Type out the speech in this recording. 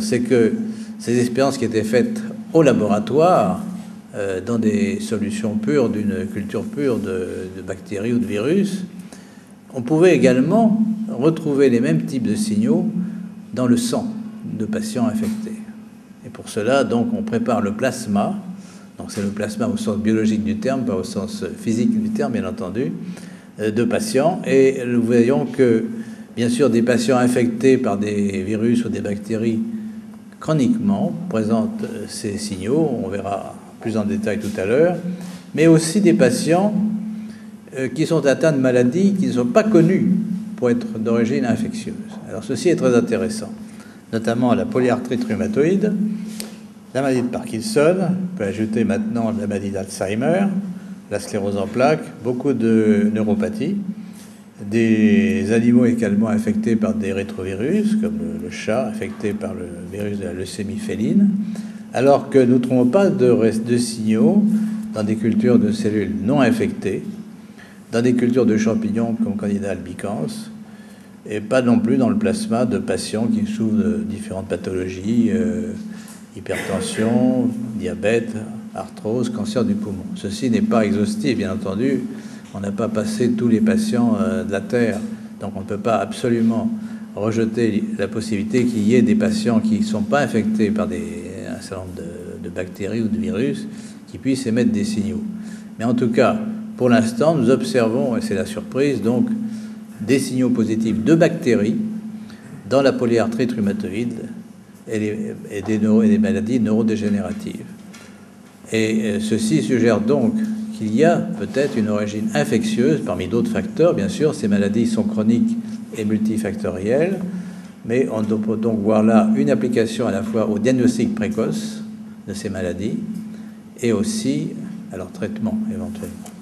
C'est que ces expériences qui étaient faites au laboratoire, dans des solutions pures, d'une culture pure de bactéries ou de virus, on pouvait également retrouver les mêmes types de signaux dans le sang de patients infectés. Et pour cela, donc, on prépare le plasma. Donc c'est le plasma au sens biologique du terme, pas au sens physique du terme, bien entendu, de patients. Et nous voyons que, bien sûr, des patients infectés par des virus ou des bactéries chroniquement présentent ces signaux, on verra plus en détail tout à l'heure, mais aussi des patients qui sont atteints de maladies qui ne sont pas connues pour être d'origine infectieuse. Alors ceci est très intéressant, notamment la polyarthrite rhumatoïde, la maladie de Parkinson, on peut ajouter maintenant la maladie d'Alzheimer, la sclérose en plaques, beaucoup de neuropathies, des animaux également infectés par des rétrovirus, comme le chat infecté par le virus de la leucémie féline, alors que nous ne trouvons pas de signaux dans des cultures de cellules non infectées, dans des cultures de champignons comme Candida albicans, et pas non plus dans le plasma de patients qui souffrent de différentes pathologies, hypertension, diabète, arthrose, cancer du poumon. Ceci n'est pas exhaustif, bien entendu. On n'a pas passé tous les patients de la Terre, donc on ne peut pas absolument rejeter la possibilité qu'il y ait des patients qui ne sont pas infectés par un certain nombre de bactéries ou de virus qui puissent émettre des signaux. Mais en tout cas, pour l'instant, nous observons, et c'est la surprise, donc, des signaux positifs de bactéries dans la polyarthrite rhumatoïde et des maladies neurodégénératives. Et ceci suggère donc qu'il y a peut-être une origine infectieuse, parmi d'autres facteurs, bien sûr. Ces maladies sont chroniques et multifactorielles, mais on peut donc voir là une application à la fois au diagnostic précoce de ces maladies et aussi à leur traitement éventuellement.